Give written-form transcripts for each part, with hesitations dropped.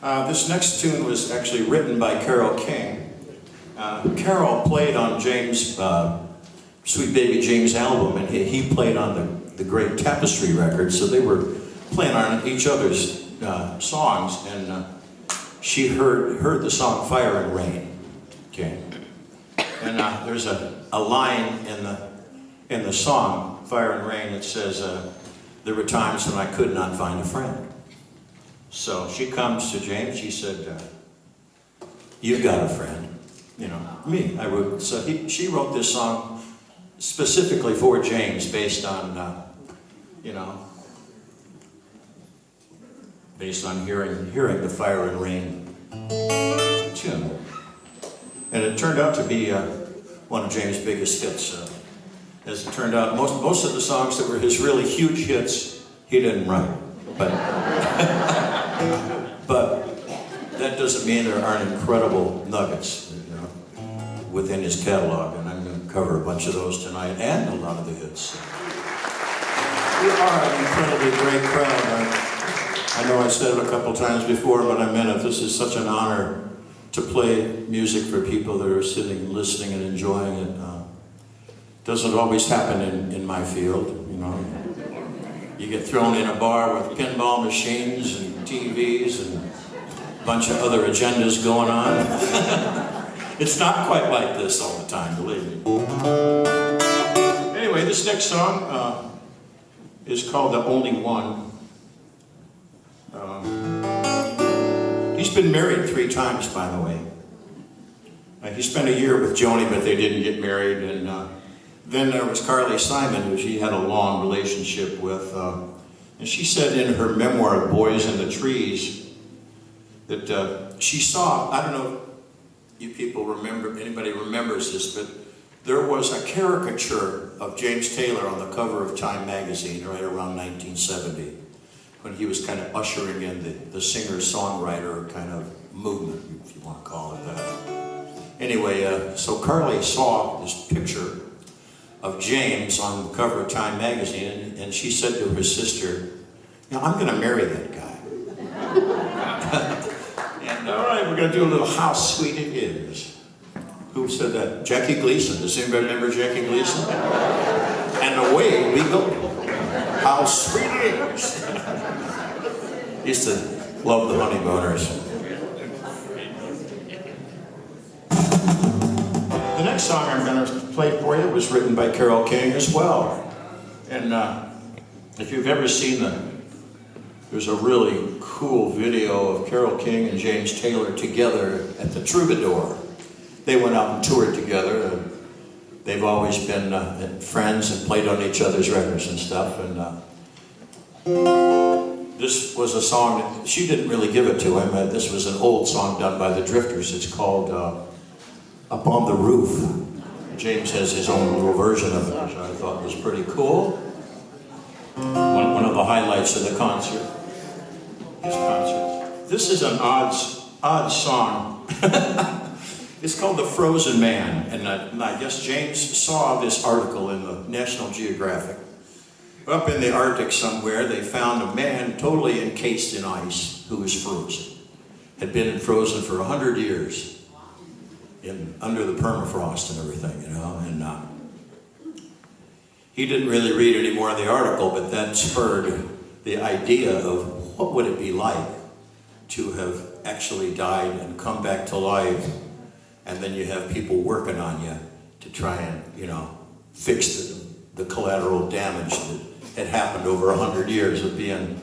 This next tune was actually written by Carole King. Carole played on James, Sweet Baby James' album, and he played on the great Tapestry record, so they were playing on each other's songs, and she heard the song Fire and Rain. Okay. And there's a line in the song, Fire and Rain, that says, there were times when I could not find a friend. So she comes to James, she said, you've got a friend, you know, me. She wrote this song specifically for James based on, you know, based on hearing the Fire and Rain tune. And it turned out to be one of James' biggest hits. As it turned out, most of the songs that were his really huge hits, he didn't write. But that doesn't mean there aren't incredible nuggets, you know, within his catalog, and I'm going to cover a bunch of those tonight, and a lot of the hits. We are an incredibly great crowd. I know I said it a couple times before, but I meant it. This is such an honor to play music for people that are sitting, listening, and enjoying it. Doesn't always happen in my field, you know. You get thrown in a bar with pinball machines and TVs and a bunch of other agendas going on. It's not quite like this all the time, believe me. Anyway, this next song is called The Only One. He's been married 3 times, by the way. He spent a year with Joni, but they didn't get married. And then there was Carly Simon, who she had a long relationship with. And she said in her memoir, Boys in the Trees, that she saw, I don't know if you people remember, anybody remembers this, but there was a caricature of James Taylor on the cover of Time magazine right around 1970, when he was kind of ushering in the singer-songwriter kind of movement, if you want to call it that. Anyway, so Carly saw this picture of James on the cover of Time magazine, and she said to her sister, you know, I'm going to marry that guy. And all right, we're going to do a little How Sweet It Is. Who said that? Jackie Gleason. Does anybody remember Jackie Gleason? And away we go. How sweet it is. Used to love the Honeymooners. The next song I'm going to play for you was written by Carole King as well. And if you've ever seen there's a really cool video of Carole King and James Taylor together at the Troubadour. They went out and toured together. And they've always been friends and played on each other's records and stuff. And this was a song that she didn't really give it to him. This was an old song done by the Drifters. It's called Up on the Roof. James has his own little version of it, which I thought was pretty cool. One of the highlights of the concert. His concert. This is an odd song. It's called The Frozen Man, and I guess James saw this article in the National Geographic. Up in the Arctic somewhere, they found a man totally encased in ice who was frozen. Had been frozen for 100 years under the permafrost and everything, you know. And he didn't really read any more of the article, but that spurred the idea of what would it be like to have actually died and come back to life, and then you have people working on you to try and, you know, fix the collateral damage that had happened over 100 years of being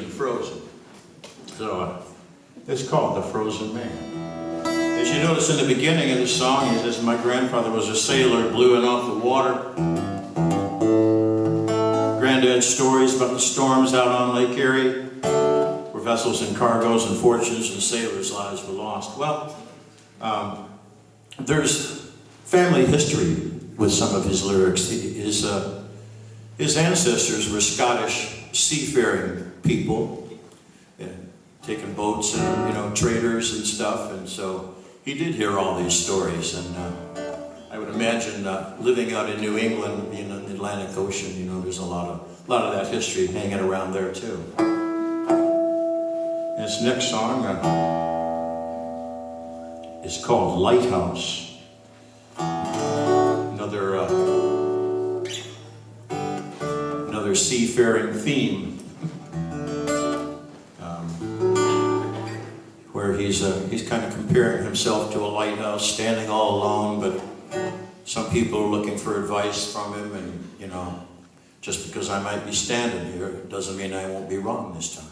frozen. So it's called The Frozen Man. As you notice in the beginning of the song, he says, my grandfather was a sailor, blew it off the water. Granddad's stories about the storms out on Lake Erie, where vessels and cargoes and fortunes and sailors' lives were lost. Well, there's family history with some of his lyrics. His ancestors were Scottish seafaring people, taking boats and, you know, traders and stuff, and so he did hear all these stories. And I would imagine living out in New England, being in the Atlantic Ocean, you know, there's a lot of that history hanging around there too. This next song is called Lighthouse. Another seafaring theme, where he's kind of comparing himself to a lighthouse, standing all alone, but some people are looking for advice from him, and just because I might be standing here doesn't mean I won't be wrong this time.